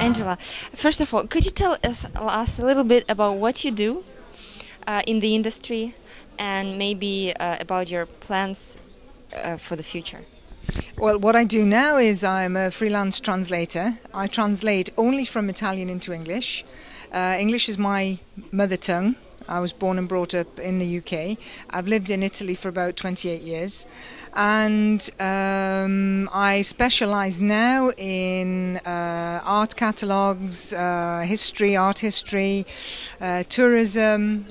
Angela, first of all, could you tell us a little bit about what you do in the industry and maybe about your plans for the future? Well, what I do now is I'm a freelance translator. I translate only from Italian into English. English is my mother tongue. I was born and brought up in the UK. I've lived in Italy for about 28 years. And I specialize now in art catalogues, art history, tourism,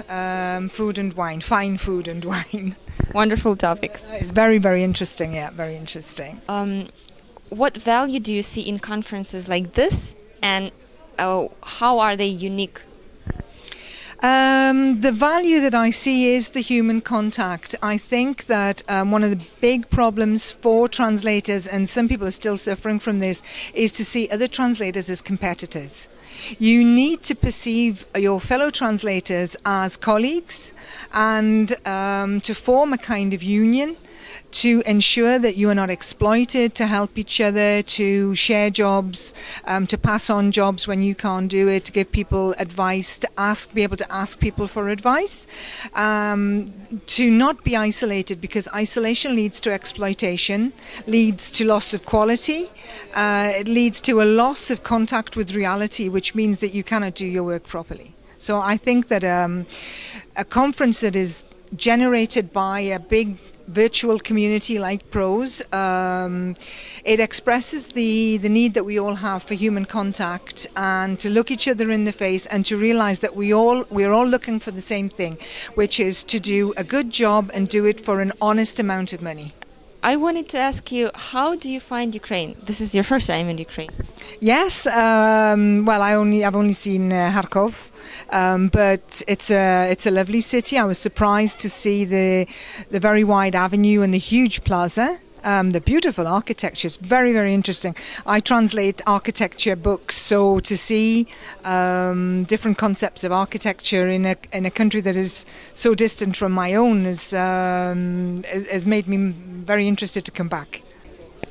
food and wine, fine food and wine. Wonderful topics. It's very, very interesting, yeah, very interesting. What value do you see in conferences like this, and how are they unique? The value that I see is the human contact. I think that one of the big problems for translators, and some people are still suffering from this, is to see other translators as competitors. You need to perceive your fellow translators as colleagues and to form a kind of union to ensure that you are not exploited, to help each other, to share jobs, to pass on jobs when you can't do it, to give people advice, to be able to ask people for advice, to not be isolated, because isolation leads to exploitation, leads to loss of quality, it leads to a loss of contact with reality, which means that you cannot do your work properly. So I think that a conference that is generated by a big virtual community like ProZ, it expresses the need that we all have for human contact and to look each other in the face and to realize that we're all looking for the same thing, which is to do a good job and do it for an honest amount of money. I wanted to ask you, how do you find Ukraine? This is your first time in Ukraine. Yes, well, I've only seen Kharkov, but it's a lovely city. I was surprised to see the very wide avenue and the huge plaza. The beautiful architecture is very, very interesting. I translate architecture books, so to see different concepts of architecture in a country that is so distant from my own has made me very interested to come back.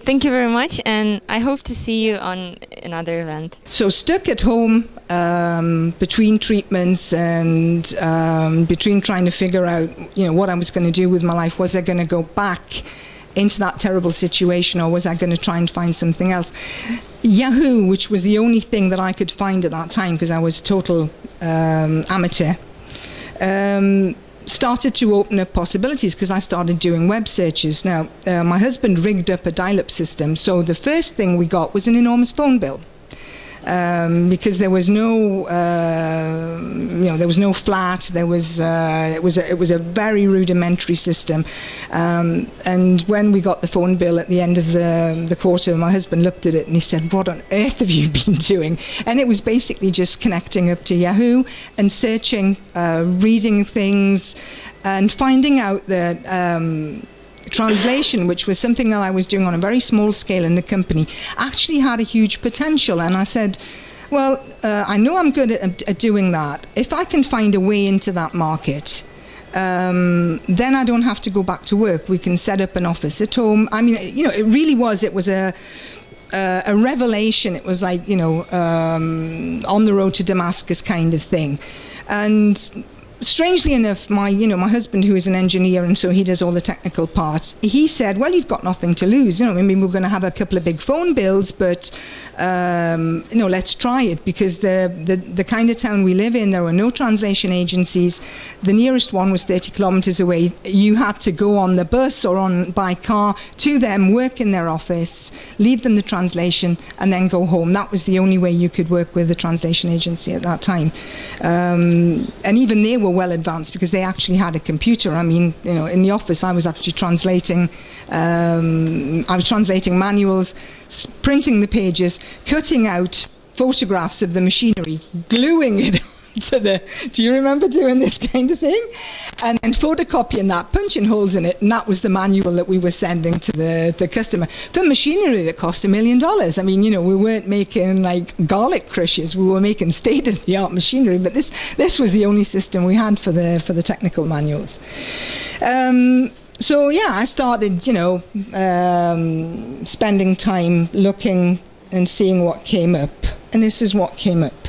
Thank you very much, and I hope to see you on another event. So stuck at home between treatments and between trying to figure out, what I was going to do with my life. Was I going to go back into that terrible situation, or was I going to try and find something else? Yahoo, which was the only thing that I could find at that time because I was a total amateur, started to open up possibilities because I started doing web searches. Now, my husband rigged up a dial-up system, so the first thing we got was an enormous phone bill. Because there was no, there was no flat. It was a very rudimentary system. And when we got the phone bill at the end of the quarter, my husband looked at it and he said, "What on earth have you been doing?" And it was basically just connecting up to Yahoo and searching, reading things, and finding out that translation, which was something that I was doing on a very small scale in the company, actually had a huge potential. And I said, well, I know I'm good at doing that. If I can find a way into that market, then I don't have to go back to work. We can set up an office at home. I mean, it really was, it was a revelation. It was like, on the road to Damascus kind of thing. And strangely enough, my husband, who is an engineer, and so he does all the technical parts, he said, well, you've got nothing to lose. Maybe we're going to have a couple of big phone bills, but let's try it, because the kind of town we live in, there were no translation agencies. The nearest one was 30 kilometers away. You had to go on the bus or by car to them, work in their office, leave them the translation, and then go home. That was the only way you could work with a translation agency at that time. And even they were well advanced because they actually had a computer. I mean, in the office I was actually translating manuals, printing the pages, cutting out photographs of the machinery, gluing it to do you remember doing this kind of thing? And then photocopying that, punching holes in it, and that was the manual that we were sending to the customer for machinery that cost $1 million. I mean, we weren't making like garlic crushers, we were making state-of-the-art machinery, but this was the only system we had for the technical manuals. So yeah, I started, spending time looking and seeing what came up. and this is what came up.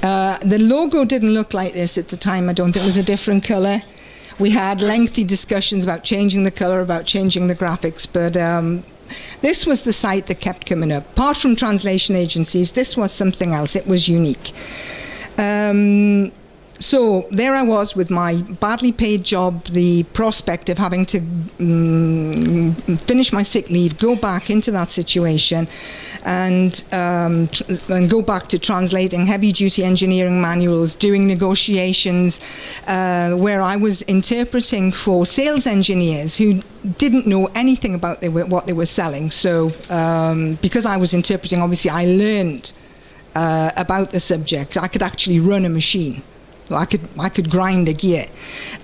The logo didn't look like this at the time. I don't think it was a different color. We had lengthy discussions about changing the color, about changing the graphics, but this was the site that kept coming up. Apart from translation agencies, this was something else. It was unique. So there I was with my badly paid job, the prospect of having to finish my sick leave, go back into that situation, and go back to translating heavy-duty engineering manuals, doing negotiations, where I was interpreting for sales engineers who didn't know anything about what they were selling. So because I was interpreting, obviously I learned about the subject. I could actually run a machine. I could grind a gear.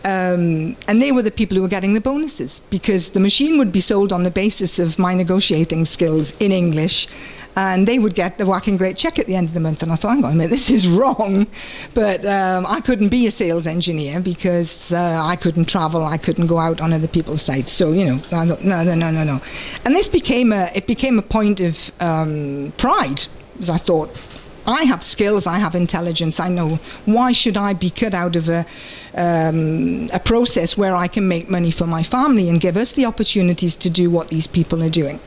And they were the people who were getting the bonuses, because the machine would be sold on the basis of my negotiating skills in English, and they would get the whacking great check at the end of the month. And I thought, hang on a minute, this is wrong. But I couldn't be a sales engineer because I couldn't travel, I couldn't go out on other people's sites. So, you know, I thought, no. And this became a point of pride, because I thought, I have skills, I have intelligence, I know. Why should I be cut out of a process where I can make money for my family and give us the opportunities to do what these people are doing?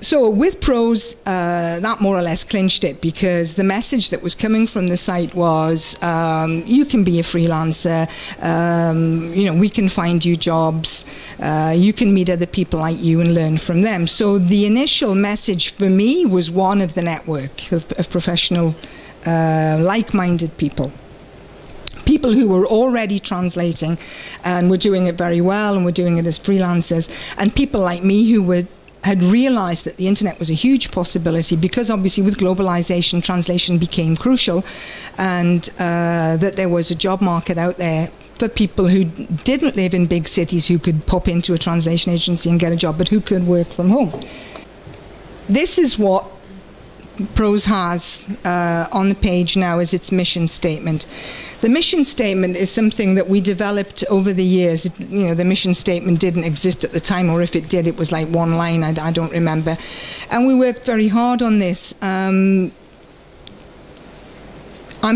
So with ProZ, that more or less clinched it, because the message that was coming from the site was, you can be a freelancer, you know, we can find you jobs, you can meet other people like you and learn from them. So the initial message for me was one of the network of professional, like-minded people. People who were already translating and were doing it very well and were doing it as freelancers, and people like me who had realized that the internet was a huge possibility, because obviously with globalization, translation became crucial, and that there was a job market out there for people who didn't live in big cities, who could pop into a translation agency and get a job, but who could work from home. This is what ProZ has on the page now as its mission statement. The mission statement is something that we developed over the years. You know, the mission statement didn't exist at the time, or if it did, it was like one line, I don't remember. And we worked very hard on this. I'm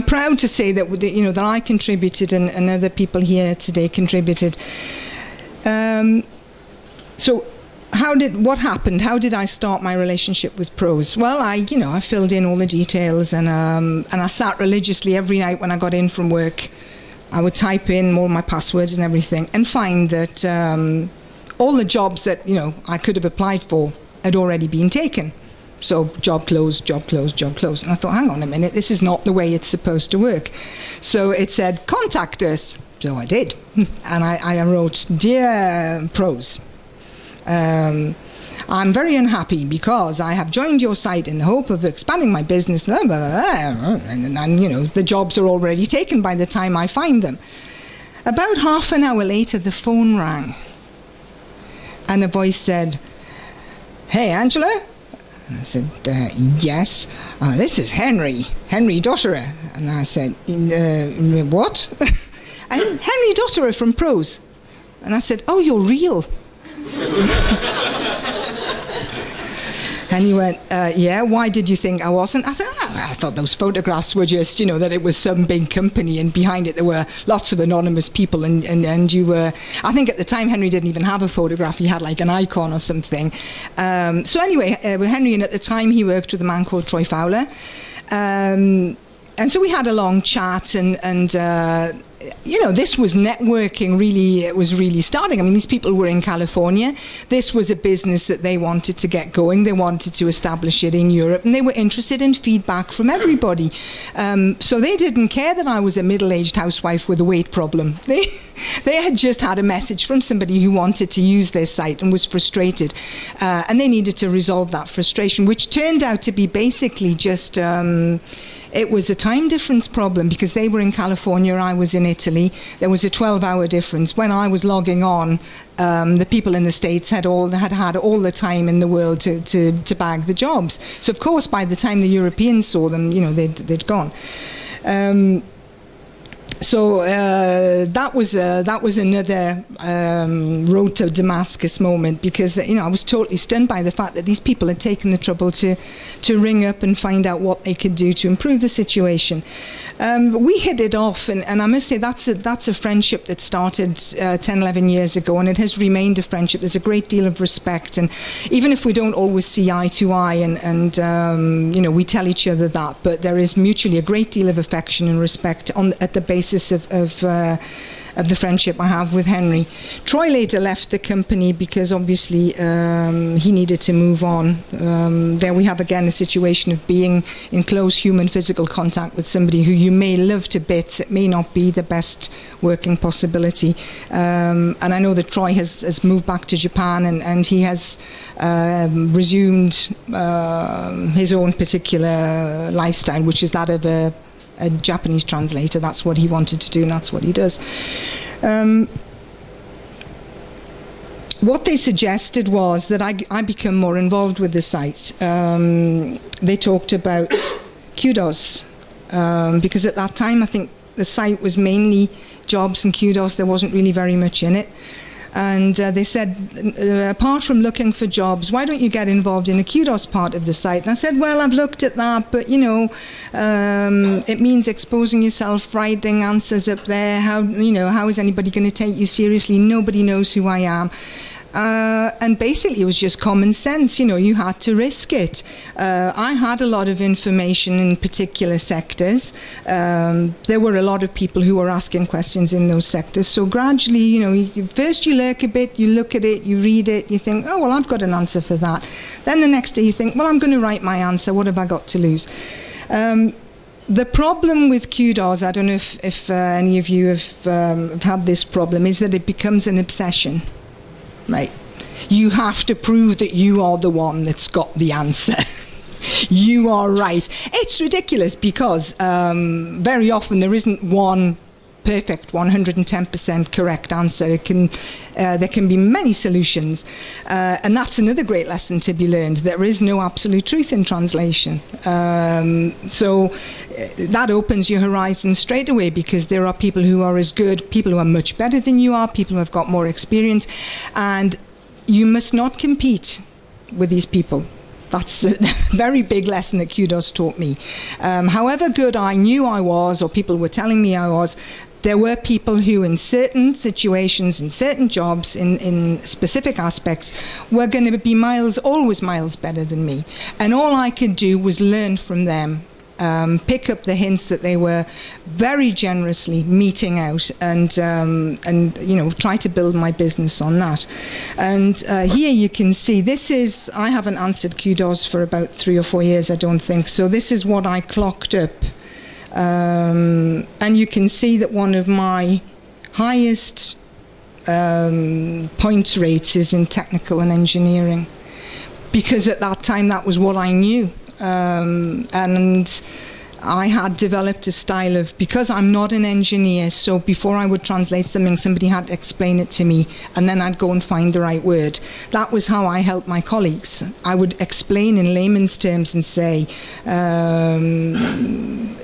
proud to say that, you know, that I contributed and other people here today contributed. So what happened? How did I start my relationship with ProZ? Well, I filled in all the details, and I sat religiously every night when I got in from work. I would type in all my passwords and everything, and find that all the jobs that, you know, I could have applied for had already been taken. So job closed, job closed, job closed. And I thought, hang on a minute, this is not the way it's supposed to work. So it said, contact us. So I did. And I wrote, Dear ProZ, I'm very unhappy because I have joined your site in the hope of expanding my business, and you know, the jobs are already taken by the time I find them. About half an hour later, the phone rang, and a voice said, Hey, Angela? And I said, yes. This is Henry Dotterer. And I said, what? I said, Henry Dotterer from ProZ. And I said, oh, you're real. And he went, yeah, why did you think I wasn't? I thought those photographs were just, you know, that it was some big company, and behind it there were lots of anonymous people, and you were, I think at the time Henry didn't even have a photograph, he had like an icon or something. So anyway, with Henry, and at the time he worked with a man called Troy Fowler. And so we had a long chat, and you know, this was networking really, it was really starting. I mean, these people were in California. This was a business that they wanted to get going. They wanted to establish it in Europe, and they were interested in feedback from everybody. So they didn't care that I was a middle-aged housewife with a weight problem. They had just had a message from somebody who wanted to use their site and was frustrated. And they needed to resolve that frustration, which turned out to be basically just... it was a time difference problem, because they were in California, I was in Italy. There was a 12-hour difference. When I was logging on, the people in the States had had all the time in the world to bag the jobs. So of course, by the time the Europeans saw them, you know, they'd gone. So that was another road to Damascus moment, because I was totally stunned by the fact that these people had taken the trouble to ring up and find out what they could do to improve the situation. We hit it off, and I must say that's a friendship that started 10, 11 years ago, and it has remained a friendship. There's a great deal of respect, and even if we don't always see eye to eye, and we tell each other that, but there is mutually a great deal of affection and respect at the basis of the friendship I have with Henry. Troy later left the company because obviously he needed to move on. There we have again a situation of being in close human physical contact with somebody who you may love to bits. It may not be the best working possibility. And I know that Troy has moved back to Japan, and he has resumed his own particular lifestyle, which is that of a Japanese translator. That's what he wanted to do, and that's what he does. What they suggested was that I become more involved with the site. They talked about Kudos, because at that time I think the site was mainly jobs and Kudos. There wasn't really very much in it. And they said, apart from looking for jobs, why don't you get involved in the Kudos part of the site? And I said, well, I've looked at that, but it means exposing yourself, writing answers up there. How is anybody going to take you seriously? Nobody knows who I am. And basically it was just common sense. You had to risk it. I had a lot of information in particular sectors. There were a lot of people who were asking questions in those sectors. So gradually, first you lurk a bit, you look at it, you read it, you think, oh, well, I've got an answer for that. Then the next day you think, well, I'm going to write my answer. What have I got to lose? The problem with Kudos, I don't know if any of you have had this problem, is that it becomes an obsession. Right, you have to prove that you are the one that's got the answer. You are right. It's ridiculous because very often there isn't one perfect 110% correct answer. There can be many solutions, and that's another great lesson to be learned. There is no absolute truth in translation. So that opens your horizon straight away, because there are people who are as good, people who are much better than you are, people who have got more experience, and you must not compete with these people. That's the very big lesson that Kudos taught me. However good I knew I was, or people were telling me I was, there were people who in certain situations, in certain jobs, in specific aspects, were going to be always miles better than me. And all I could do was learn from them, pick up the hints that they were very generously meting out, and try to build my business on that. And here you can see, I haven't answered Kudos for about 3 or 4 years, I don't think. So this is what I clocked up. And you can see that one of my highest points rates is in technical and engineering, because at that time that was what I knew. And I had developed a style of, because I'm not an engineer, so before I would translate something, somebody had to explain it to me, and then I'd go and find the right word. That was how I helped my colleagues. I would explain in layman's terms and say,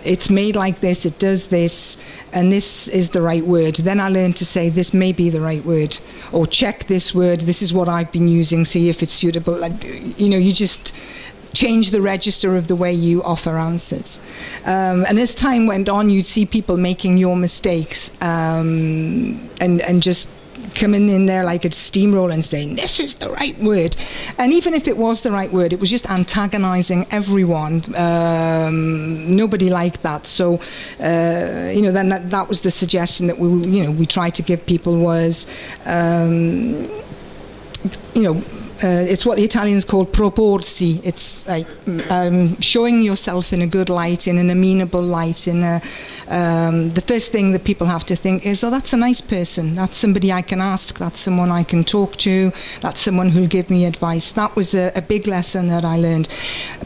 it's made like this, it does this, and this is the right word. Then I learned to say, this may be the right word, or check this word, this is what I've been using, see if it's suitable. You just change the register of the way you offer answers. And as time went on, you'd see people making your mistakes, and just coming in there like a steamroller and saying, this is the right word. And even if it was the right word, it was just antagonizing everyone. Nobody liked that. So, then that was the suggestion that we tried to give people was, it's what the Italians call proporsi. It's like showing yourself in a good light, in an amenable light. The first thing that people have to think is, oh, that's a nice person. That's somebody I can ask. That's someone I can talk to. That's someone who'll give me advice. That was a big lesson that I learned.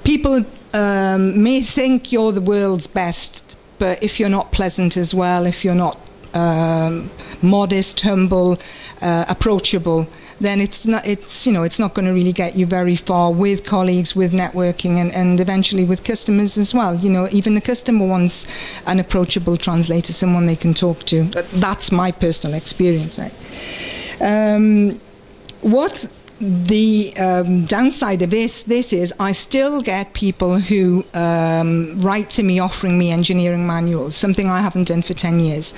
People may think you're the world's best, but if you're not pleasant as well, if you're not modest, humble, approachable, then it's not going to really get you very far with colleagues, with networking, and eventually with customers as well. Even the customer wants an approachable translator, someone they can talk to. That's my personal experience. Right? What the downside of this is, I still get people who write to me offering me engineering manuals, something I haven't done for 10 years.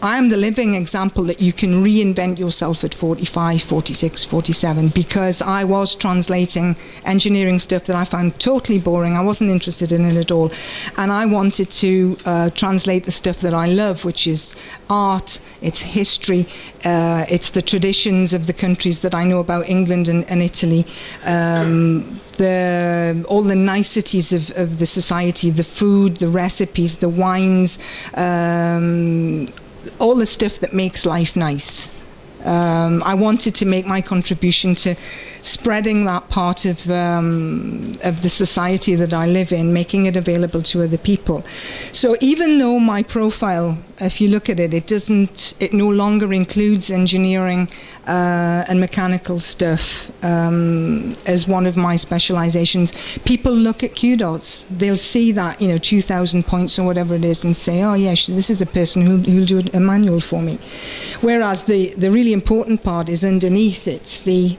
I am the living example that you can reinvent yourself at 45, 46, 47, because I was translating engineering stuff that I found totally boring. I wasn't interested in it at all. And I wanted to translate the stuff that I love, which is art, it's history, it's the traditions of the countries that I know about, England and Italy, all the niceties of the society, the food, the recipes, the wines, all the stuff that makes life nice. I wanted to make my contribution to spreading that part of the society that I live in, making it available to other people. So even though my profile, if you look at it, it no longer includes engineering and mechanical stuff as one of my specializations, people look at Kudos. They'll see that 2,000 points or whatever it is and say, oh yeah, this is a person who'll do a manual for me. Whereas the really important part is underneath. It's the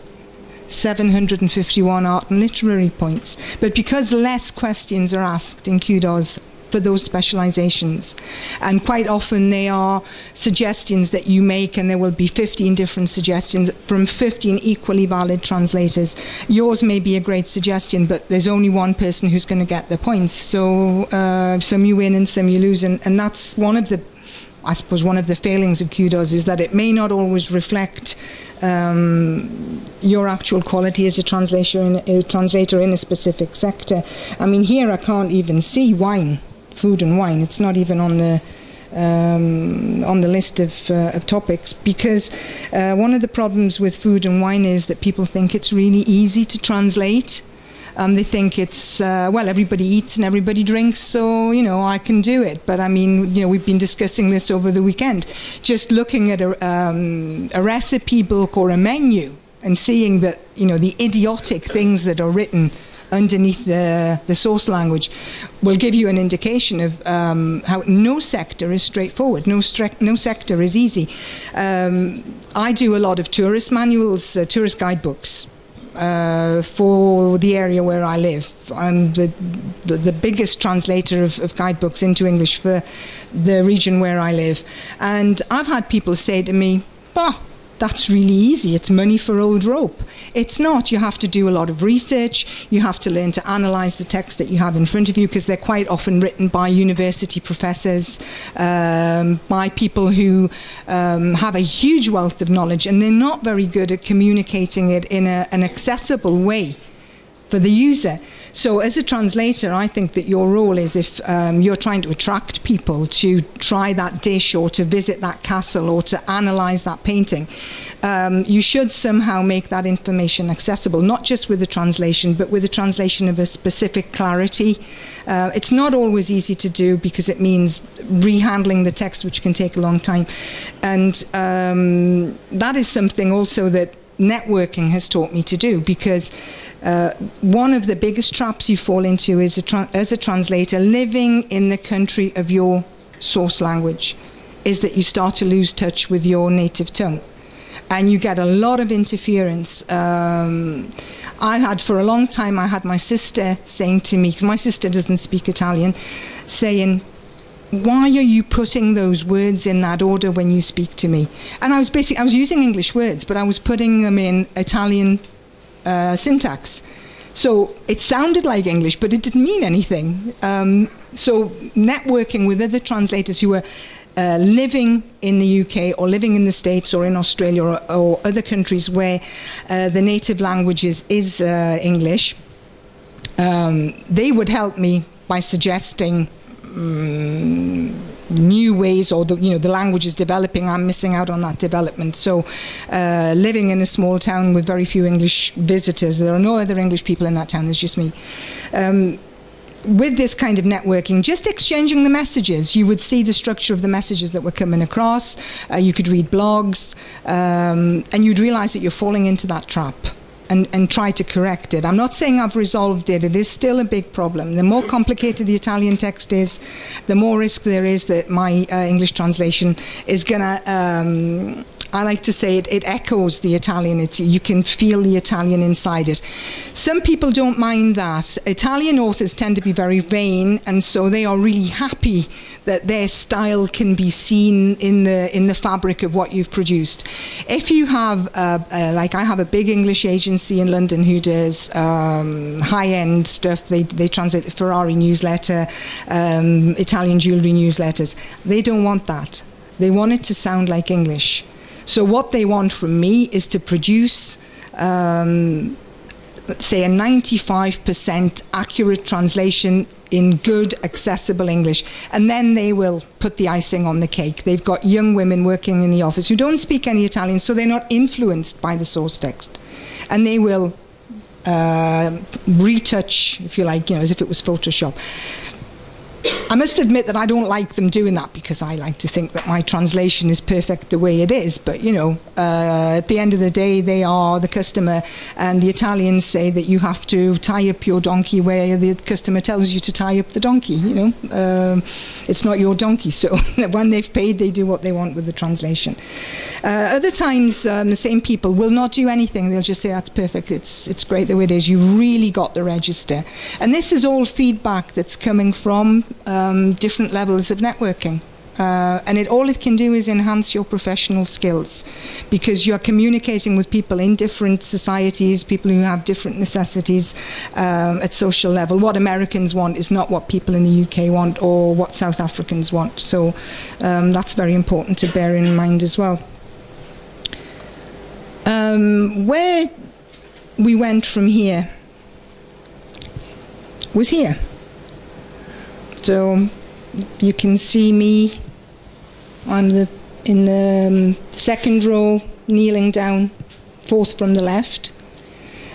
751 art and literary points. But because less questions are asked in Kudos for those specializations, and quite often they are suggestions that you make, and there will be 15 different suggestions from 15 equally valid translators. Yours may be a great suggestion, but there's only one person who's going to get the points. So some you win and some you lose, and that's one of the failings of Kudos, is that it may not always reflect your actual quality as a translator in a specific sector. I mean, here I can't even see wine, food and wine. It's not even on the list of topics, because one of the problems with food and wine is that people think it's really easy to translate. They think it's, everybody eats and everybody drinks, so, I can do it. But I mean, we've been discussing this over the weekend. Just looking at a recipe book or a menu and seeing that, the idiotic things that are written underneath the source language will give you an indication of how no sector is straightforward, no sector is easy. I do a lot of tourist manuals, tourist guidebooks. For the area where I live. I'm the biggest translator of guidebooks into English for the region where I live. And I've had people say to me, that's really easy, it's money for old rope. It's not. You have to do a lot of research, you have to learn to analyse the text that you have in front of you, because they're quite often written by university professors, by people who have a huge wealth of knowledge, and they're not very good at communicating it in an accessible way for the user. So as a translator, I think that your role is, if you're trying to attract people to try that dish or to visit that castle or to analyze that painting, you should somehow make that information accessible, not just with the translation, but with the translation of a specific clarity. It's not always easy to do, because it means rehandling the text, which can take a long time. And that is something also that networking has taught me to do, because one of the biggest traps you fall into is as a translator living in the country of your source language is that you start to lose touch with your native tongue, and you get a lot of interference. For a long time, I had my sister saying to me, because my sister doesn't speak Italian, saying, why are you putting those words in that order when you speak to me? And I was using English words, but I was putting them in Italian syntax. So it sounded like English, but it didn't mean anything. So networking with other translators who are living in the UK or living in the States or in Australia or other countries where the native language is English, they would help me by suggesting new ways, or the language is developing, I'm missing out on that development. So living in a small town with very few English visitors, there are no other English people in that town, there's just me. with this kind of networking, just exchanging the messages, you would see the structure of the messages that were coming across. You could read blogs, and you'd realize that you're falling into that trap. And try to correct it. I'm not saying I've resolved it. It is still a big problem. The more complicated the Italian text is, the more risk there is that my English translation is going to, I like to say it echoes the Italian. You can feel the Italian inside it. Some people don't mind that. Italian authors tend to be very vain, and so they are really happy that their style can be seen in the fabric of what you've produced. If you have, like I have a big English agency in London who does high-end stuff. They translate the Ferrari newsletter, Italian jewellery newsletters. They don't want that. They want it to sound like English. So what they want from me is to produce, let's say, a 95% accurate translation in good, accessible English. And then they will put the icing on the cake. They've got young women working in the office who don't speak any Italian, so they're not influenced by the source text. And they will retouch, if you like, as if it was Photoshop. I must admit that I don't like them doing that, because I like to think that my translation is perfect the way it is. But, at the end of the day, they are the customer, and the Italians say that you have to tie up your donkey where the customer tells you to tie up the donkey, It's not your donkey. So when they've paid, they do what they want with the translation. Other times, the same people will not do anything. They'll just say, that's perfect. It's great the way it is. You've really got the register. And this is all feedback that's coming from different levels of networking, and all it can do is enhance your professional skills, because you're communicating with people in different societies, people who have different necessities at social level. What Americans want is not what people in the UK want or what South Africans want. So that's very important to bear in mind as well. Where we went from here was here. So you can see me. I'm in the second row, kneeling down, fourth from the left,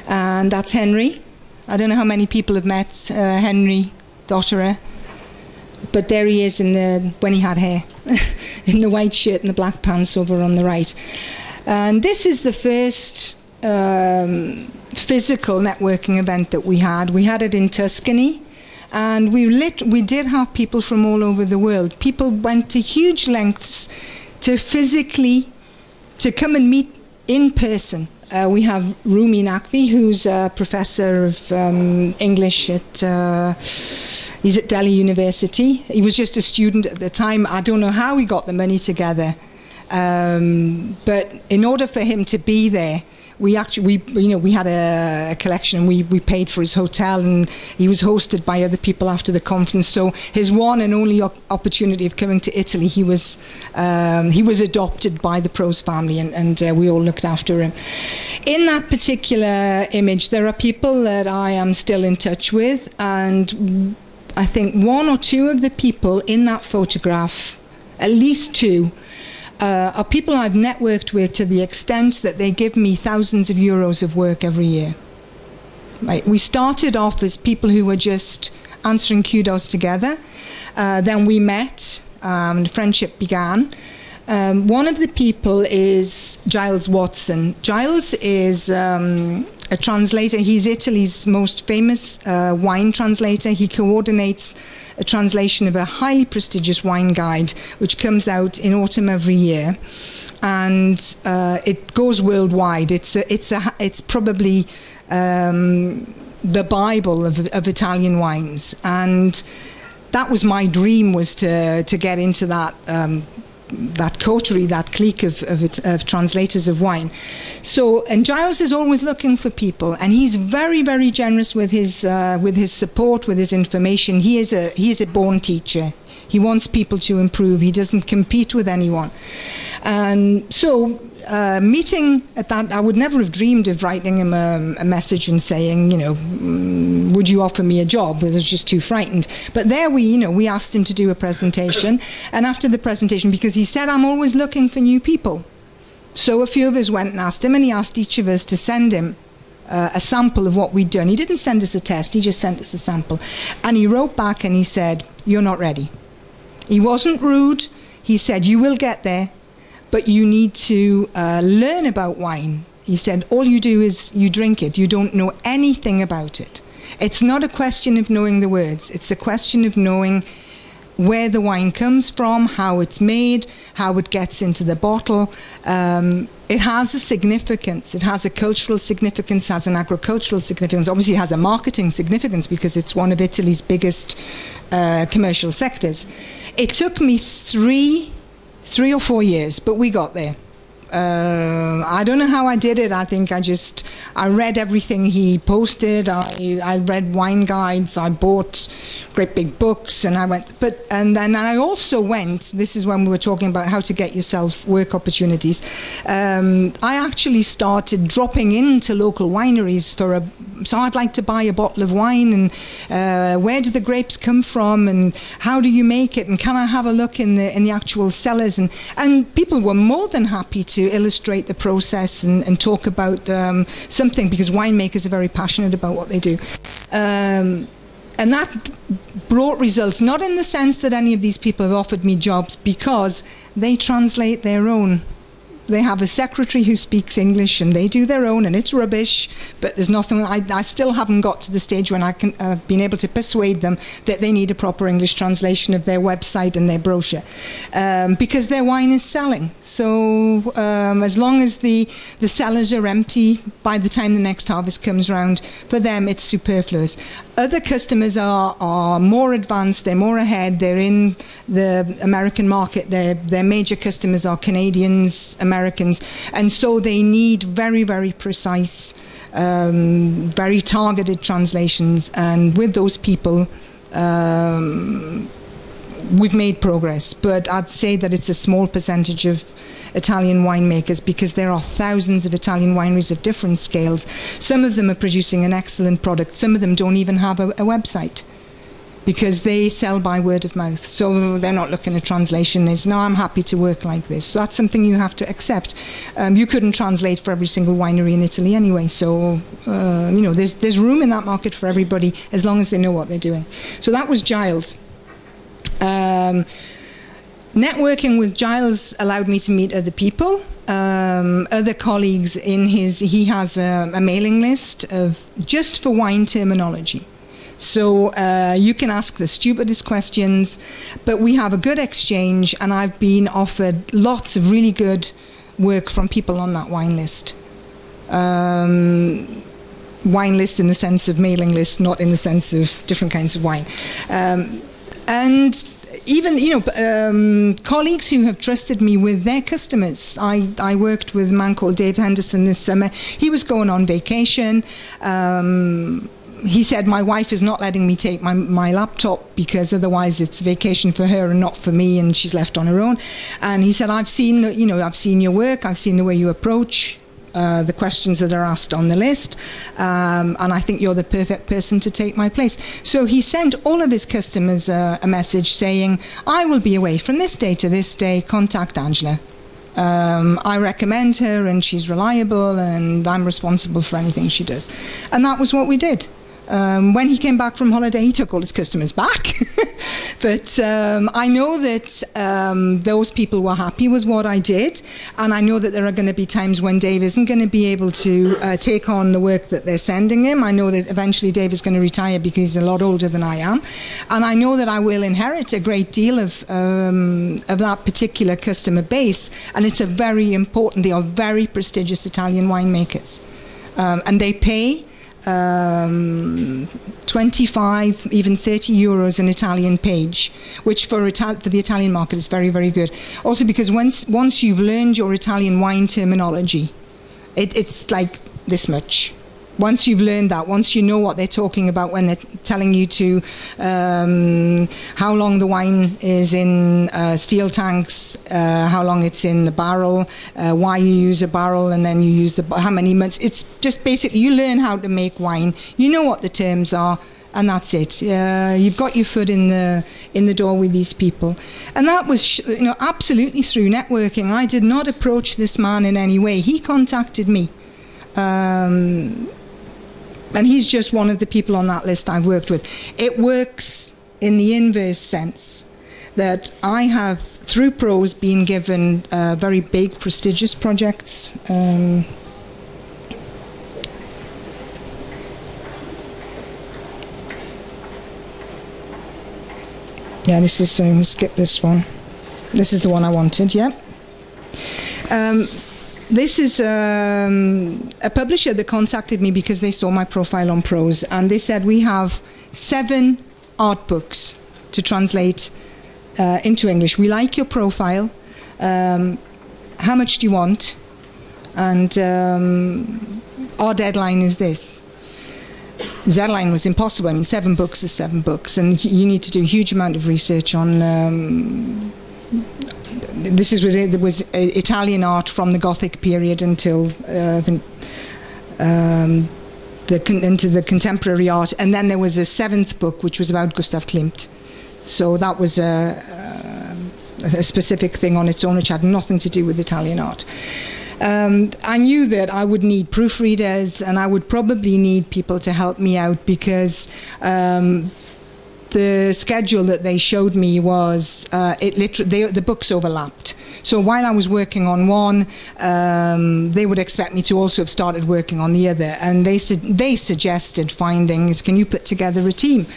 and that's Henry. I don't know how many people have met Henry Dotterer, but there he is when he had hair, in the white shirt and the black pants over on the right. And this is the first physical networking event that we had. We had it in Tuscany. And we did have people from all over the world. People went to huge lengths to come and meet in person. We have Rumi Naqvi, who's a professor of English he's at Delhi University. He was just a student at the time. I don't know how he got the money together. But in order for him to be there, we had a collection, and we paid for his hotel, and he was hosted by other people after the conference. So his one and only opportunity of coming to Italy, he was adopted by the ProZ family, and we all looked after him. In that particular image, there are people that I am still in touch with, and I think one or two of the people in that photograph, at least two, are people I've networked with to the extent that they give me thousands of euros of work every year. Right. We started off as people who were just answering Kudos together. Then we met, and friendship began. One of the people is Giles Watson. Giles is a translator. He's Italy's most famous wine translator. He coordinates a translation of a highly prestigious wine guide, which comes out in autumn every year, and it goes worldwide. It's probably the Bible of Italian wines, and that was my dream, was to get into that coterie, that clique of translators of wine. So, and Giles is always looking for people, and he's very, very generous with his support, with his information. He is a born teacher. He wants people to improve. He doesn't compete with anyone. And so, meeting at that, I would never have dreamed of writing him a message and saying, would you offer me a job? I was just too frightened. But there we asked him to do a presentation. And after the presentation, because he said, I'm always looking for new people. So a few of us went and asked him, and he asked each of us to send him a sample of what we'd done. He didn't send us a test, he just sent us a sample. And he wrote back and he said, "You're not ready." He wasn't rude. He said, "You will get there, but you need to learn about wine." He said, "All you do is you drink it. You don't know anything about it. It's not a question of knowing the words. It's a question of knowing where the wine comes from, how it's made, how it gets into the bottle." It has a significance. It has a cultural significance, has an agricultural significance. Obviously, it has a marketing significance because it's one of Italy's biggest commercial sectors. It took me three or 4 years, but we got there. I don't know how I did it. I think I read everything he posted. I read wine guides. I bought great big books, and I went. And then I also went. This is when we were talking about how to get yourself work opportunities. I actually started dropping into local wineries so I'd like to buy a bottle of wine, and where do the grapes come from, and how do you make it, and can I have a look in the actual cellars? And people were more than happy to illustrate the process and talk about something, because winemakers are very passionate about what they do. And that brought results, not in the sense that any of these people have offered me jobs, because they translate their own. They have a secretary who speaks English, and they do their own, and it's rubbish, but there's nothing. I still haven't got to the stage when I've been able to persuade them that they need a proper English translation of their website and their brochure, because their wine is selling. So as long as the cellars are empty by the time the next harvest comes round, for them it's superfluous. Other customers are more advanced, they're more ahead, they're in the American market, their major customers are Canadians, Americans, and so they need very, very precise, very targeted translations, and with those people we've made progress, but I'd say that it's a small percentage of Italian winemakers, because there are thousands of Italian wineries of different scales. Some of them are producing an excellent product. Some of them don't even have a website, because they sell by word of mouth. So they're not looking at translation. They say, "No, I'm happy to work like this." So that's something you have to accept. You couldn't translate for every single winery in Italy anyway. So, there's room in that market for everybody, as long as they know what they're doing. So that was Giles. Networking with Giles allowed me to meet other people, other colleagues he has a mailing list of just for wine terminology. So you can ask the stupidest questions, but we have a good exchange, and I've been offered lots of really good work from people on that wine list. Wine list in the sense of mailing list, not in the sense of different kinds of wine. And even, colleagues who have trusted me with their customers. I worked with a man called Dave Henderson this summer. He was going on vacation. He said, "My wife is not letting me take my laptop, because otherwise it's vacation for her and not for me, and she's left on her own." And he said, I've seen your work, I've seen the way you approach the questions that are asked on the list, and I think you're the perfect person to take my place. So he sent all of his customers a message saying, "I will be away from this day to this day, contact Angela. I recommend her, and she's reliable, and I'm responsible for anything she does." And that was what we did. When he came back from holiday, he took all his customers back. But I know that those people were happy with what I did, and I know that there are going to be times when Dave isn't going to be able to take on the work that they're sending him. I know that eventually Dave is going to retire because he's a lot older than I am, and I know that I will inherit a great deal of that particular customer base, and it's very important. They are very prestigious Italian winemakers, and they pay 25, even 30 euros an Italian page, which for the Italian market is very, very good. Also because once you've learned your Italian wine terminology, it's like this much. Once you've learned that, once you know what they're talking about when they're telling you to how long the wine is in steel tanks, how long it's in the barrel, why you use a barrel, and then you use how many months. It's just basically you learn how to make wine. You know what the terms are, and that's it. You've got your foot in the door with these people, and that was absolutely through networking. I did not approach this man in any way. He contacted me. And he's just one of the people on that list I've worked with. It works in the inverse sense that I have, through ProZ, been given very big, prestigious projects. Yeah, this is, skip this one. This is the one I wanted, yeah. This is a publisher that contacted me because they saw my profile on ProZ, and they said, we have 7 art books to translate into English. We like your profile. How much do you want? And our deadline is this. The deadline was impossible. I mean, 7 books is 7 books, and you need to do a huge amount of research on. There was Italian art from the Gothic period until I think into the contemporary art, and then there was a 7th book which was about Gustav Klimt. So that was a specific thing on its own, which had nothing to do with Italian art. I knew that I would need proofreaders, and I would probably need people to help me out because the schedule that they showed me was the books overlapped. So while I was working on one, they would expect me to also have started working on the other. And they suggested findings, can you put together a team?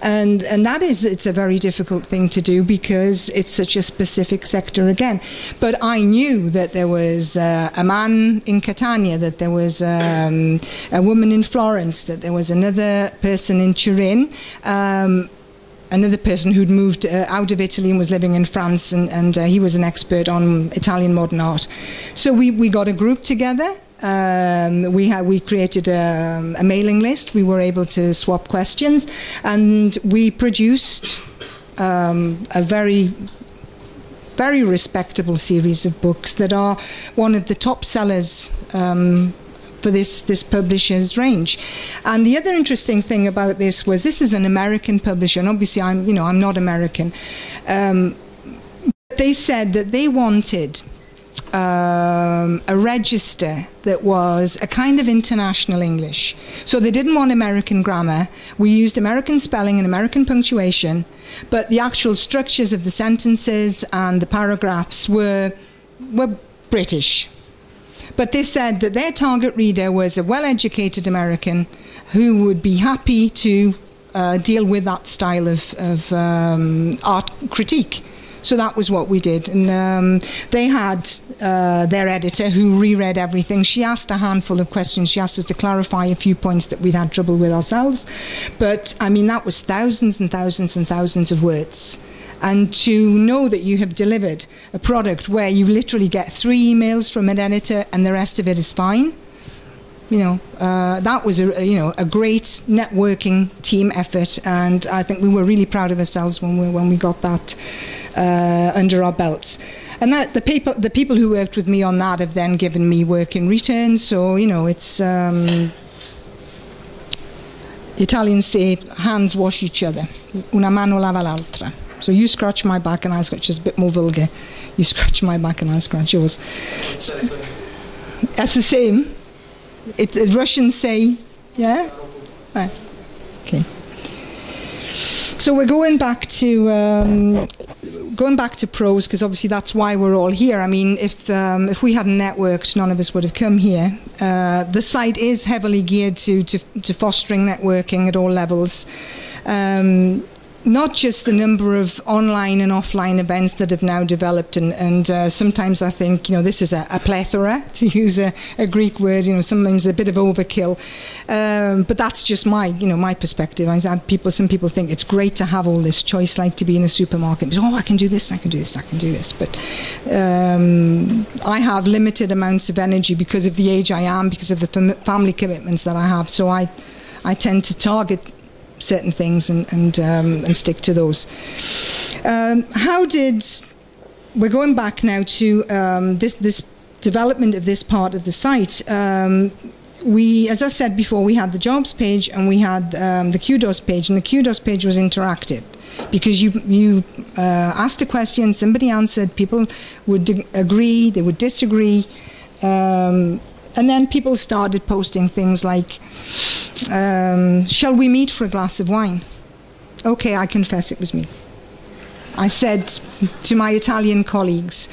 And it's a very difficult thing to do because it's such a specific sector again. But I knew that there was a man in Catania, that there was a woman in Florence, that there was another person in Turin, another person who'd moved out of Italy and was living in France, and he was an expert on Italian modern art. So we got a group together. We created a mailing list. We were able to swap questions, and we produced a very, very respectable series of books that are one of the top sellers for this publisher's range. And the other interesting thing about this was, this is an American publisher, and obviously I'm not American. They said that they wanted a register that was a kind of international English. So they didn't want American grammar. We used American spelling and American punctuation, but the actual structures of the sentences and the paragraphs were British. But they said that their target reader was a well-educated American who would be happy to deal with that style of art critique. So that was what we did. And they had their editor who reread everything. She asked a handful of questions. She asked us to clarify a few points that we'd had trouble with ourselves. But, I mean, that was thousands and thousands and thousands of words. And to know that you have delivered a product where you literally get 3 emails from an editor and the rest of it is fine, that was a great networking team effort, and I think we were really proud of ourselves when we got that under our belts. And that the people who worked with me on that have then given me work in return. So it's Italians say hands wash each other, una mano lava l'altra. So you scratch my back and I'll scratch, it's a bit more vulgar. You scratch my back and I'll scratch yours. So, that's the same. The Russians say, yeah? Right. Okay. So we're going back to ProZ, because obviously that's why we're all here. I mean, if we hadn't networked, none of us would have come here. The site is heavily geared to fostering networking at all levels. Not just the number of online and offline events that have now developed, and sometimes I think this is a plethora, to use a Greek word. Sometimes a bit of overkill, but that's just my perspective. Some people think it's great to have all this choice, like to be in a supermarket. I can do this, I can do this, I can do this. But I have limited amounts of energy because of the age I am, because of the family commitments that I have. So I tend to target certain things and stick to those. We're going back now to this development of this part of the site. As I said before, we had the jobs page and we had the Kudos page, and the Kudos page was interactive because you asked a question, somebody answered, people would agree, they would disagree. And And then people started posting things like, shall we meet for a glass of wine? Okay, I confess it was me. I said to my Italian colleagues,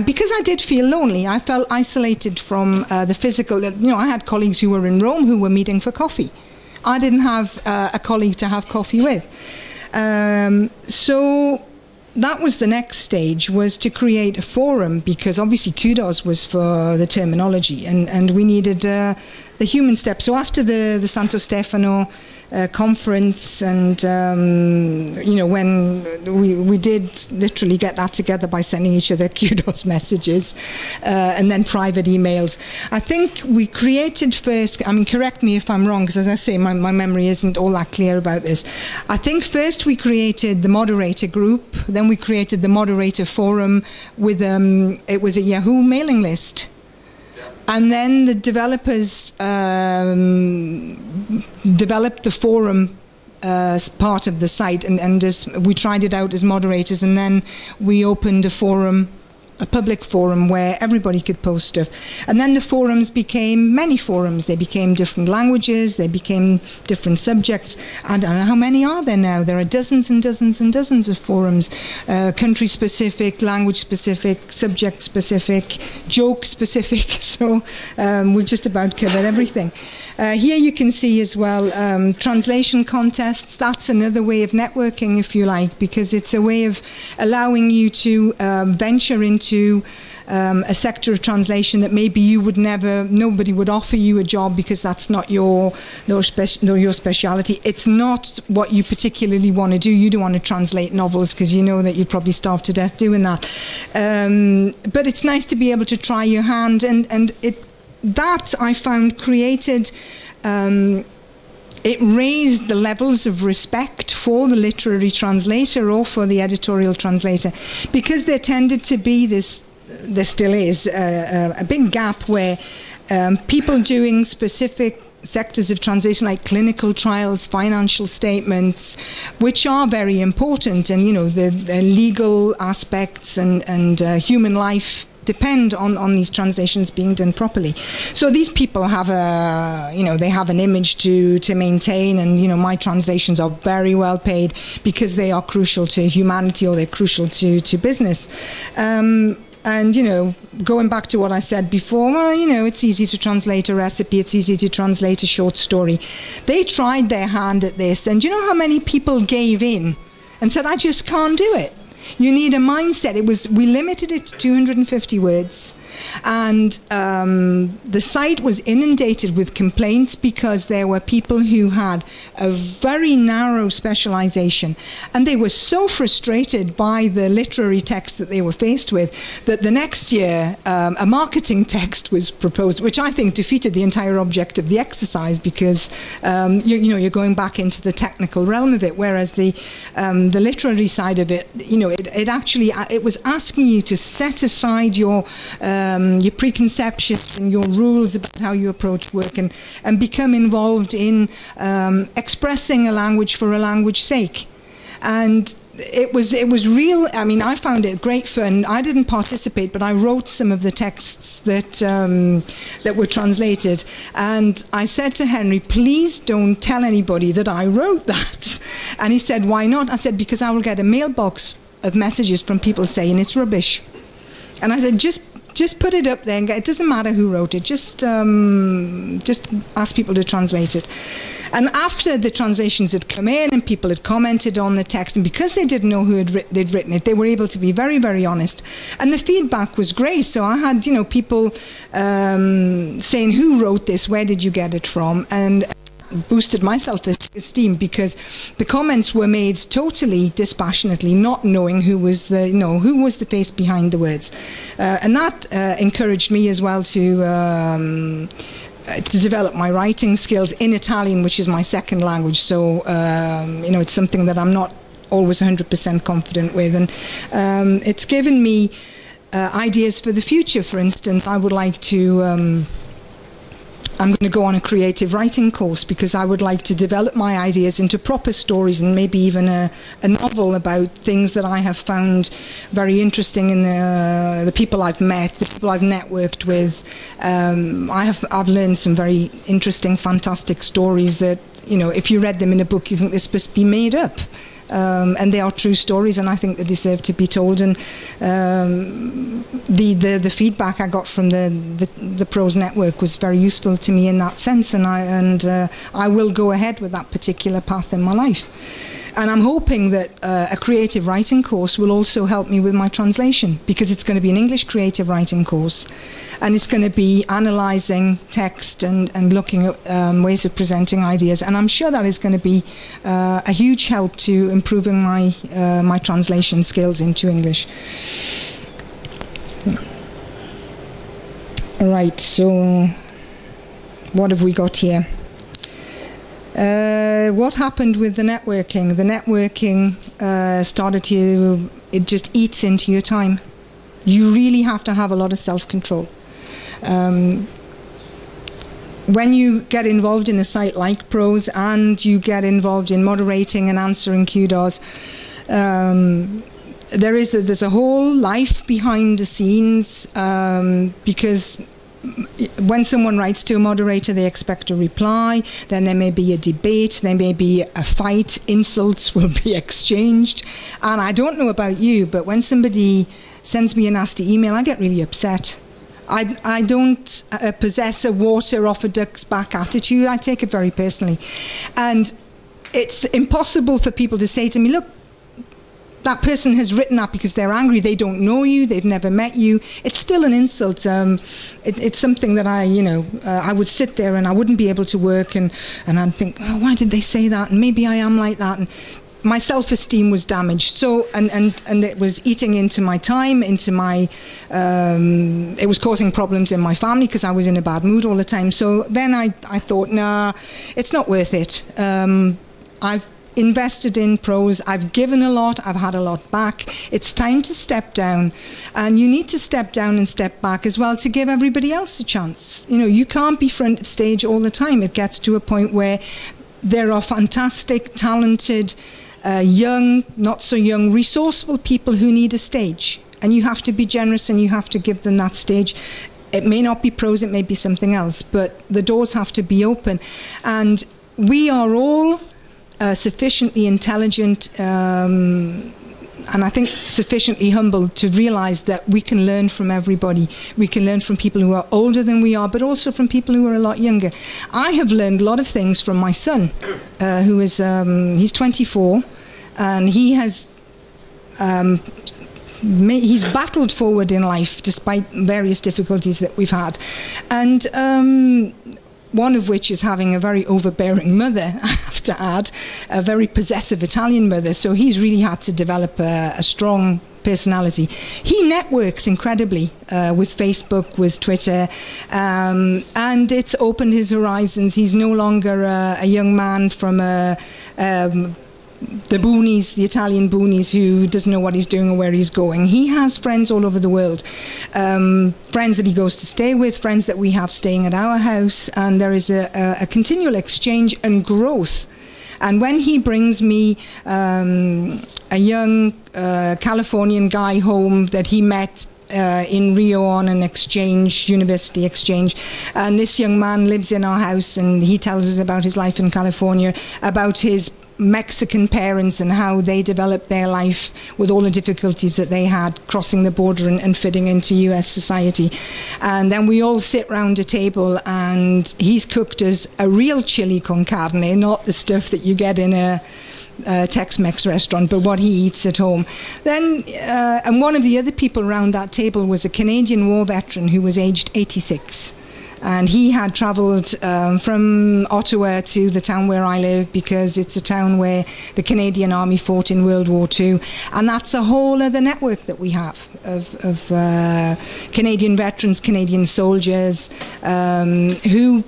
because I did feel lonely, I felt isolated from the physical. I had colleagues who were in Rome who were meeting for coffee. I didn't have a colleague to have coffee with. So that was the next stage, was to create a forum, because obviously Kudos was for the terminology, and we needed the human step. So after the Santo Stefano conference, and when we did literally get that together by sending each other Kudos messages and then private emails, I think we created first, correct me if I'm wrong, because as I say, my memory isn't all that clear about this. I think first we created the moderator group, then we created the moderator forum with it was a Yahoo mailing list. And then the developers developed the forum as part of the site, and as we tried it out as moderators, and then we opened a forum, a public forum where everybody could post stuff. And then the forums became many forums. They became different languages, they became different subjects. I don't know how many are there now. There are dozens and dozens and dozens of forums, country-specific, language-specific, subject-specific, joke-specific. So we've just about covered everything. Here you can see as well translation contests. That's another way of networking, if you like, because it's a way of allowing you to venture into a sector of translation that maybe you would nobody would offer you a job, because that's not your speciality. It's not what you particularly want to do. You don't want to translate novels because you know that you'd probably starve to death doing that. But it's nice to be able to try your hand, and that I found created. It raised the levels of respect for the literary translator or for the editorial translator, because there tended to be there still is a big gap where people doing specific sectors of translation like clinical trials, financial statements, which are very important, and the legal aspects and human life depend on these translations being done properly. So these people have they have an image to maintain, and my translations are very well paid because they are crucial to humanity, or they're crucial to business. And going back to what I said before, it's easy to translate a recipe, it's easy to translate a short story. They tried their hand at this, and how how many people gave in and said, I just can't do it. You need a mindset. We limited it to 250 words, and the site was inundated with complaints because there were people who had a very narrow specialization, and they were so frustrated by the literary text that they were faced with that the next year a marketing text was proposed, which I think defeated the entire object of the exercise, because you're going back into the technical realm of it, whereas the literary side of it, it was asking you to set aside your preconceptions and your rules about how you approach work, and become involved in expressing a language for a language's sake. And it was real. I found it great fun. I didn't participate, but I wrote some of the texts that were translated. And I said to Henry, please don't tell anybody that I wrote that. And he said, why not? I said, because I will get a mailbox of messages from people saying it's rubbish. And I said, just put it up there, and it doesn't matter who wrote it, just ask people to translate it. And after the translations had come in and people had commented on the text, and because they didn't know who they'd written it, they were able to be very, very honest. And the feedback was great. So I had, people saying, who wrote this? Where did you get it from? And boosted my self-esteem, because the comments were made totally dispassionately, not knowing who was the face behind the words, and that encouraged me as well to develop my writing skills in Italian, which is my second language. So it's something that I'm not always 100% confident with, and it's given me ideas for the future. For instance, I would like to I'm going to go on a creative writing course because I would like to develop my ideas into proper stories and maybe even a novel about things that I have found very interesting in the people I've met, the people I've networked with. I've learned some very interesting, fantastic stories that, you know, if you read them in a book, you think they're supposed to be made up. And they are true stories, and I think they deserve to be told. And the feedback I got from the ProZ network was very useful to me in that sense, and I will go ahead with that particular path in my life. And I'm hoping that a creative writing course will also help me with my translation, because it's going to be an English creative writing course, and it's going to be analysing text and looking at ways of presenting ideas. And I'm sure that is going to be a huge help to improving my translation skills into English. All right, so what have we got here? What happened with the networking? The networking started to, it just eats into your time. You really have to have a lot of self-control. When you get involved in a site like ProZ and you get involved in moderating and answering Kudos, there's a whole life behind the scenes, because when someone writes to a moderator, they expect a reply, then there may be a debate, there may be a fight, insults will be exchanged. And I don't know about you, but when somebody sends me a nasty email, I get really upset. I don't possess a water off a duck's back attitude. I take it very personally. And it's impossible for people to say to me, look, that person has written that because they're angry. They don't know you. They've never met you. It's still an insult. It's something that I would sit there and I wouldn't be able to work, and I'd think, oh, why did they say that? And maybe I am like that. And my self-esteem was damaged. So, and it was eating into my time, into my, it was causing problems in my family because I was in a bad mood all the time. So then I thought, nah, it's not worth it. I've invested in ProZ, I've given a lot, I've had a lot back. It's time to step down, and you need to step down and step back as well to give everybody else a chance. You know, you can't be front of stage all the time. It gets to a point where there are fantastic, talented, young, not so young, resourceful people who need a stage, and you have to be generous and you have to give them that stage. It may not be ProZ, it may be something else, but the doors have to be open. And we are all sufficiently intelligent and I think sufficiently humble to realize that we can learn from everybody. We can learn from people who are older than we are, but also from people who are a lot younger. I have learned a lot of things from my son, who is he's 24, and he has he's battled forward in life despite various difficulties that we've had, and one of which is having a very overbearing mother, I have to add, a very possessive Italian mother. So he's really had to develop a strong personality. He networks incredibly with Facebook, with Twitter, and it's opened his horizons. He's no longer a young man from the boonies, the Italian boonies, who doesn't know what he's doing or where he's going. He has friends all over the world, friends that he goes to stay with, friends that we have staying at our house, and there is a continual exchange and growth. And when he brings me a young Californian guy home that he met in Rio on an exchange, university exchange, and this young man lives in our house, and he tells us about his life in California, about his Mexican parents and how they developed their life with all the difficulties that they had crossing the border and fitting into US society. And then we all sit round a table, and he's cooked us a real chili con carne, not the stuff that you get in a Tex-Mex restaurant, but what he eats at home. Then, and one of the other people around that table was a Canadian war veteran who was aged 86. And he had travelled from Ottawa to the town where I live, because it's a town where the Canadian Army fought in World War II. And that's a whole other network that we have of Canadian veterans, Canadian soldiers, who,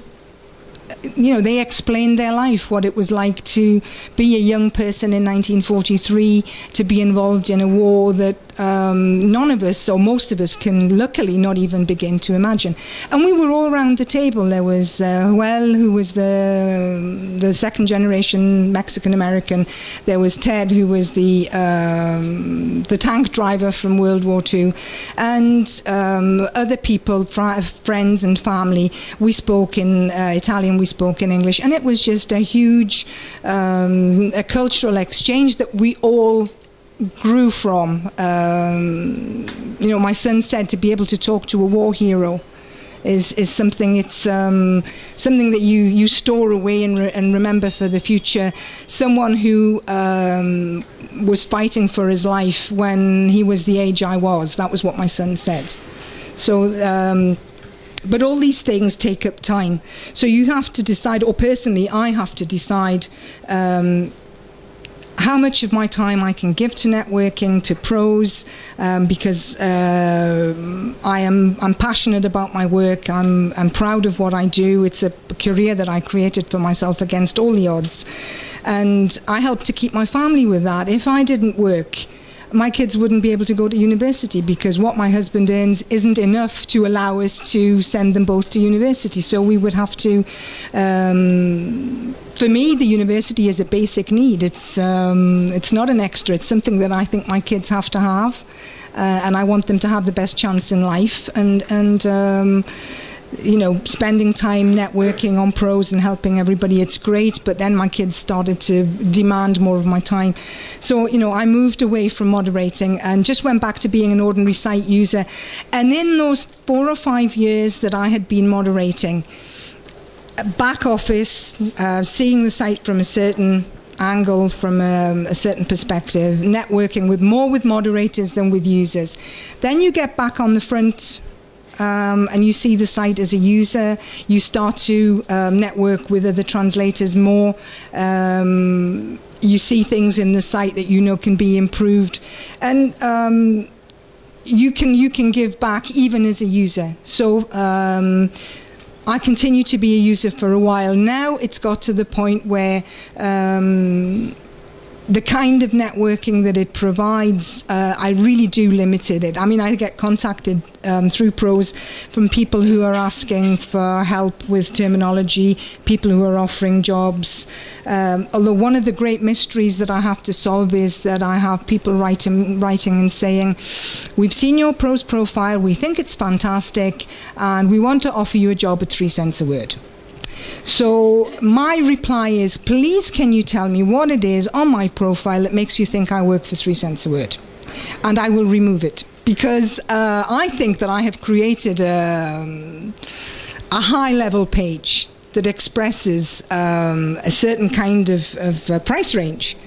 you know, they explained their life, what it was like to be a young person in 1943, to be involved in a war that none of us, or most of us, can luckily not even begin to imagine. And we were all around the table. There was Joel, who was the second generation Mexican American. There was Ted, who was the tank driver from World War II, and other people, friends and family. We spoke in Italian, we spoke in English, and it was just a huge a cultural exchange that we all grew from. My son said to be able to talk to a war hero is something. It's something that you store away and remember for the future. Someone who was fighting for his life when he was the age I was. That was what my son said. So. But all these things take up time. So you have to decide, or personally, I have to decide how much of my time I can give to networking, to ProZ, because I'm passionate about my work. I'm proud of what I do. It's a career that I created for myself against all the odds. And I help to keep my family with that. If I didn't work, my kids wouldn't be able to go to university, because what my husband earns isn't enough to allow us to send them both to university. So we would have to, for me, the university is a basic need. It's not an extra. It's something that I think my kids have to have, and I want them to have the best chance in life. And spending time networking on ProZ and helping everybody, it's great, but then my kids started to demand more of my time. So, I moved away from moderating and just went back to being an ordinary site user. And in those 4 or 5 years that I had been moderating, back office, seeing the site from a certain angle, from a certain perspective, networking more with moderators than with users. Then you get back on the front and you see the site as a user. You start to network with other translators more. You see things in the site that can be improved, and you can give back even as a user. So I continue to be a user for a while. Now it's got to the point where the kind of networking that it provides, I really do limit it. I mean, I get contacted through ProZ from people who are asking for help with terminology, people who are offering jobs. Although one of the great mysteries that I have to solve is that I have people writing and saying, we've seen your ProZ profile, we think it's fantastic, and we want to offer you a job at 3 cents a word. So my reply is, please can you tell me what it is on my profile that makes you think I work for 3 cents a word? And I will remove it, because I think that I have created a high-level page that expresses a certain kind of price range.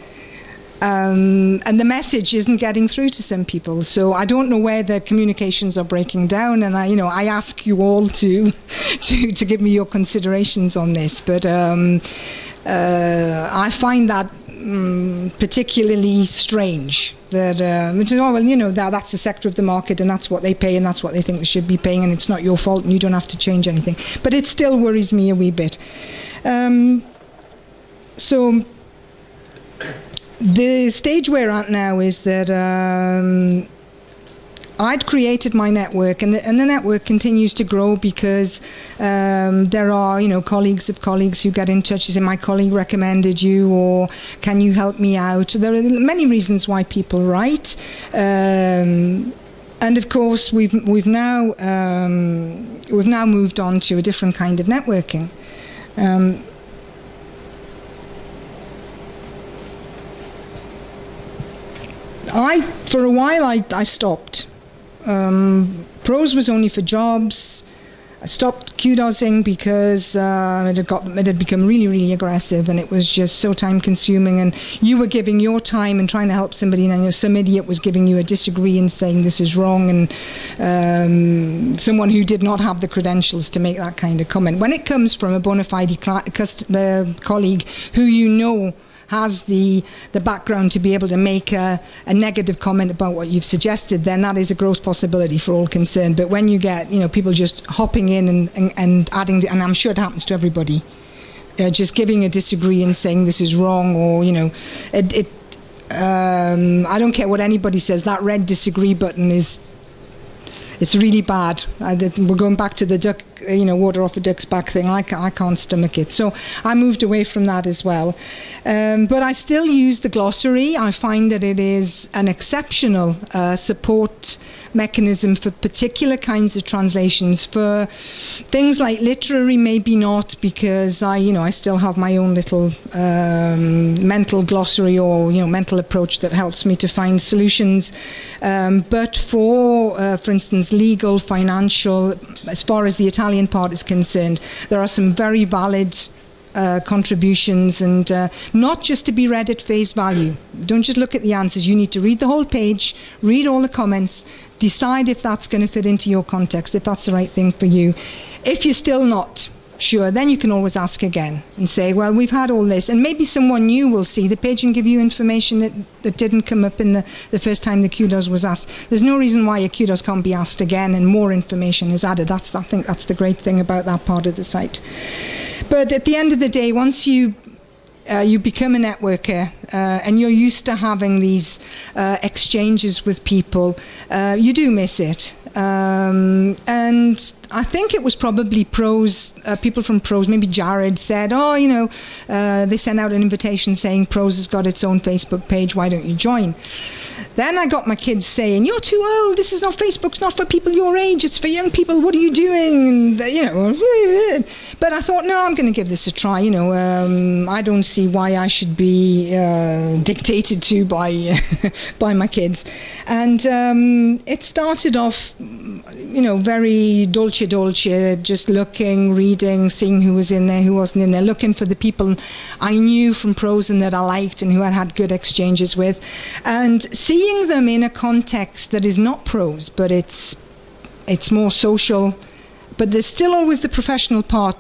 And the message isn't getting through to some people. So I don't know where the communications are breaking down, and I ask you all to give me your considerations on this. But I find that particularly strange. That that's a sector of the market, and that's what they pay, and that's what they think they should be paying, and it's not your fault, and you don't have to change anything. But it still worries me a wee bit. So. The stage we're at now is that I'd created my network, and the network continues to grow because there are, colleagues of colleagues who get in touch and say, my colleague recommended you, or can you help me out? There are many reasons why people write. And of course, we've now moved on to a different kind of networking. For a while, I stopped. ProZ was only for jobs. I stopped Kudosing because it had become really, really aggressive, and it was just so time-consuming. And you were giving your time and trying to help somebody, and then some idiot was giving you a disagree and saying this is wrong, and someone who did not have the credentials to make that kind of comment. When it comes from a bona fide colleague who has the background to be able to make a negative comment about what you've suggested, then that is a gross possibility for all concerned. But when you get people just hopping in and adding, and I'm sure it happens to everybody, just giving a disagree and saying this is wrong, or I don't care what anybody says, that red disagree button it's really bad. We're going back to the duck, water off a duck's back thing. I can't stomach it. So I moved away from that as well. But I still use the glossary. I find that it is an exceptional support mechanism for particular kinds of translations. For things like literary, maybe not, because I still have my own little mental glossary or mental approach that helps me to find solutions. But for instance, legal, financial, as far as the Italian part is concerned, there are some very valid contributions, and not just to be read at face value. Don't just look at the answers. You need to read the whole page, read all the comments, decide if that's going to fit into your context, if that's the right thing for you. If you're still not sure, then you can always ask again and say, well, we've had all this, and maybe someone new will see the page and give you information that didn't come up in the first time the Kudos was asked. There's no reason why a Kudos can't be asked again and more information is added. I think that's the great thing about that part of the site. But at the end of the day, once you become a networker and you're used to having these exchanges with people, you do miss it. And I think it was probably ProZ, people from ProZ, maybe Jared said, they sent out an invitation saying ProZ has got its own Facebook page, why don't you join? Then I got my kids saying, you're too old, this is not Facebook's not for people your age, it's for young people, what are you doing? And, but I thought, no, I'm going to give this a try. I don't see why I should be dictated to by by my kids. And it started off, very dolce, just looking, reading, seeing who was in there, who wasn't in there, looking for the people I knew from ProZ and that I liked and who I had good exchanges with, and seeing them in a context that is not ProZ, but it's more social, but there's still always the professional part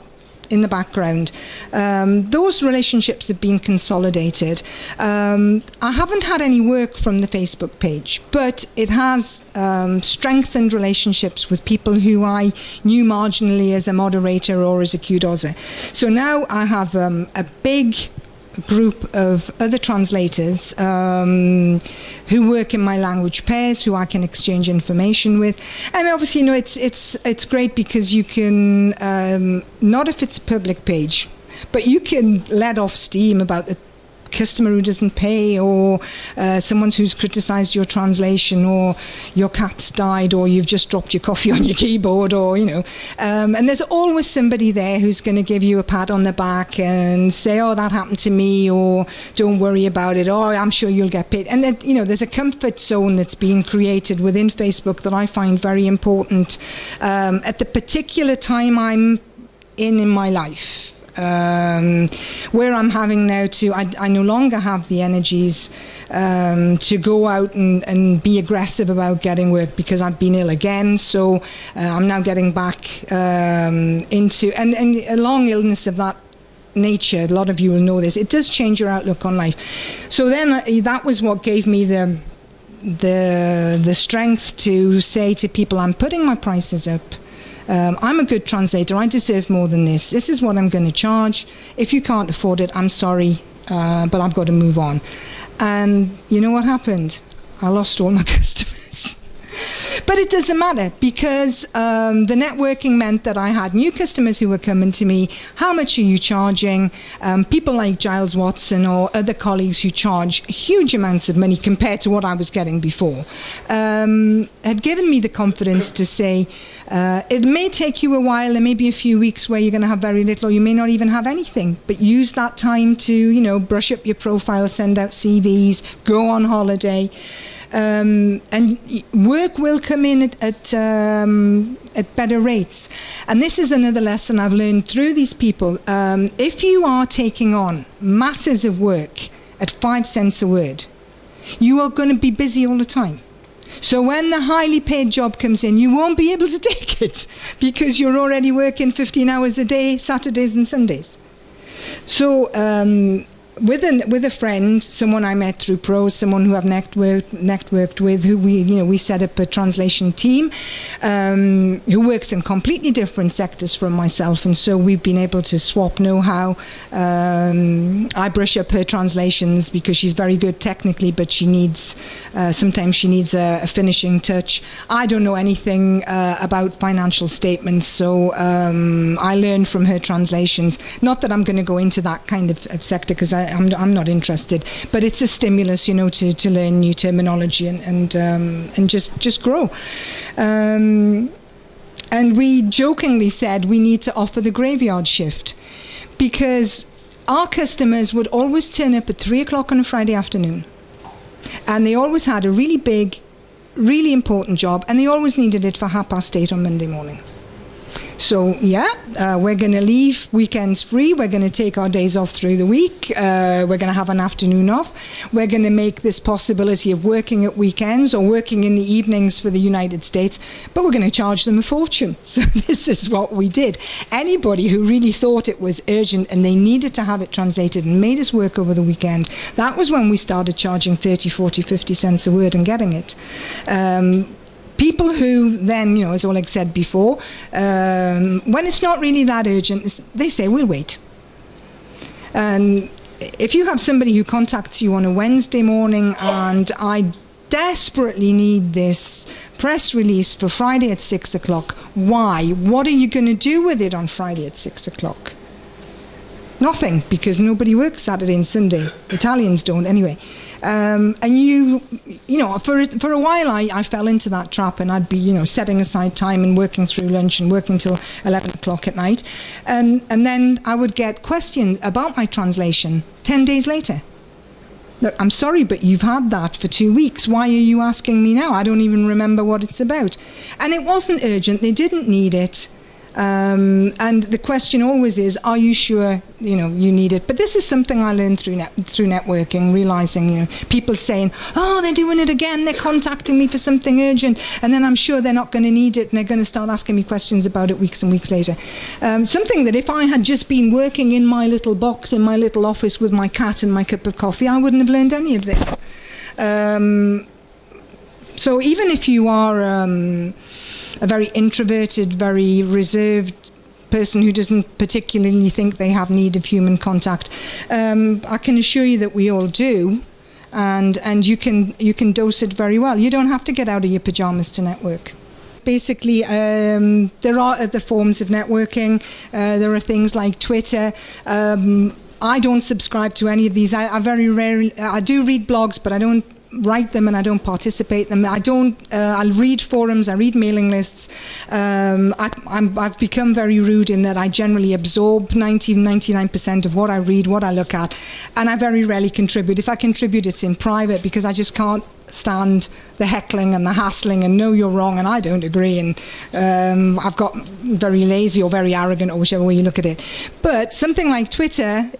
in the background. Those relationships have been consolidated. I haven't had any work from the Facebook page, but it has strengthened relationships with people who I knew marginally as a moderator or as a Kudoser. So now I have a big group of other translators who work in my language pairs, who I can exchange information with. And obviously, it's great because you can, not if it's a public page, but you can let off steam about the customer who doesn't pay, or someone who's criticized your translation, or your cat's died, or you've just dropped your coffee on your keyboard, or and there's always somebody there who's going to give you a pat on the back and say, oh, that happened to me, or don't worry about it, or I'm sure you'll get paid. And that, there's a comfort zone that's being created within Facebook that I find very important at the particular time I'm in my life. Where I'm having now I no longer have the energies to go out and be aggressive about getting work because I've been ill again. So I'm now getting back into, and a long illness of that nature, a lot of you will know this, it does change your outlook on life. So then that was what gave me the strength to say to people, I'm putting my prices up. I'm a good translator. I deserve more than this. This is what I'm going to charge. If you can't afford it, I'm sorry, but I've got to move on. And you know what happened? I lost all my customers. But it doesn't matter, because the networking meant that I had new customers who were coming to me. How much are you charging? People like Giles Watson or other colleagues who charge huge amounts of money compared to what I was getting before had given me the confidence to say, it may take you a while, there may be a few weeks where you're going to have very little, or you may not even have anything, but use that time to, brush up your profile, send out CVs, go on holiday. And work will come in at better rates. And this is another lesson I've learned through these people. If you are taking on masses of work at 5 cents a word, you are going to be busy all the time. So when the highly paid job comes in, you won't be able to take it because you're already working 15 hours a day, Saturdays and Sundays. So with a friend, someone I met through ProZ, someone who I've networked with, who we set up a translation team, who works in completely different sectors from myself, and so we've been able to swap know-how. I brush up her translations because she's very good technically, but she needs sometimes she needs a finishing touch. I don't know anything about financial statements, so I learn from her translations. Not that I'm going to go into that kind of sector because I'm not interested, but it's a stimulus, to learn new terminology and just grow. And we jokingly said we need to offer the graveyard shift, because our customers would always turn up at 3 o'clock on a Friday afternoon, and they always had a really big, really important job, and they always needed it for 8:30 on Monday morning. So we're going to leave weekends free. We're going to take our days off through the week. We're going to have an afternoon off. We're going to make this possibility of working at weekends or working in the evenings for the United States, but we're going to charge them a fortune. So this is what we did. Anybody who really thought it was urgent and they needed to have it translated and made us work over the weekend, that was when we started charging 30, 40, 50 cents a word and getting it. People who then, as Oleg said before, when it's not really that urgent, they say, we'll wait. And if you have somebody who contacts you on a Wednesday morning and I desperately need this press release for Friday at 6 o'clock, why? What are you going to do with it on Friday at 6 o'clock? Nothing, because nobody works Saturday and Sunday. Italians don't anyway. And for a while I fell into that trap, and I'd be, setting aside time and working through lunch and working till 11 o'clock at night. And then I would get questions about my translation 10 days later. Look, I'm sorry, but you've had that for 2 weeks. Why are you asking me now? I don't even remember what it's about. And it wasn't urgent. They didn't need it. And the question always is, are you sure you need it? But this is something I learned through networking, realizing people saying, oh, they're doing it again, they're contacting me for something urgent, and then I'm sure they're not going to need it, and they're going to start asking me questions about it weeks and weeks later. Something that if I had just been working in my little box in my little office with my cat and my cup of coffee, I wouldn't have learned any of this. So even if you are a very introverted, very reserved person who doesn't particularly think they have need of human contact, I can assure you that we all do, and you can dose it very well. You don't have to get out of your pajamas to network. Basically, there are other forms of networking. There are things like Twitter. I don't subscribe to any of these. I very rarely. I do read blogs, but I don't write them and I don't participate in them. I'll read forums, I read mailing lists. I've become very rude in that I generally absorb 99% of what I read, what I look at, and I very rarely contribute. If I contribute, it's in private, because I just can't stand the heckling and the hassling and no, you're wrong and I don't agree, and I've got very lazy or very arrogant, or whichever way you look at it. But something like Twitter,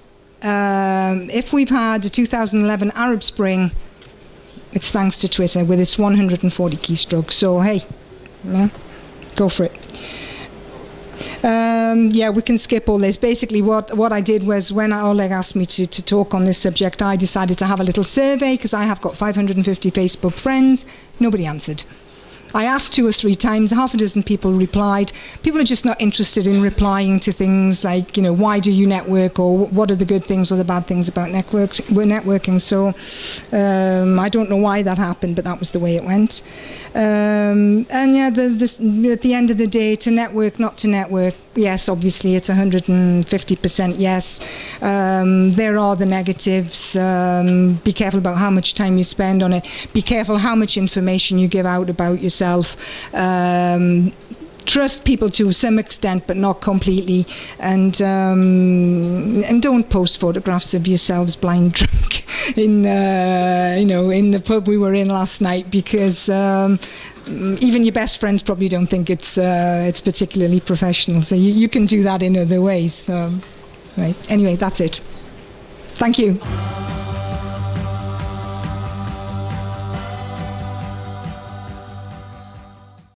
if we've had a 2011 Arab Spring, it's thanks to Twitter with its 140 keystrokes. So hey, go for it. We can skip all this. Basically, what I did was, when Oleg asked me to talk on this subject, I decided to have a little survey, because I have got 550 Facebook friends. Nobody answered. I asked 2 or 3 times, half a dozen people replied. People are just not interested in replying to things like, why do you network, or what are the good things or the bad things about networking. So I don't know why that happened, but that was the way it went. At the end of the day, to network, not to network, yes, obviously it's 150% yes. There are the negatives. Be careful about how much time you spend on it. Be careful how much information you give out about yourself. Trust people to some extent, but not completely, and don't post photographs of yourselves blind drunk in the pub we were in last night, because even your best friends probably don't think it's particularly professional. So you can do that in other ways. Right. Anyway, that's it. Thank you.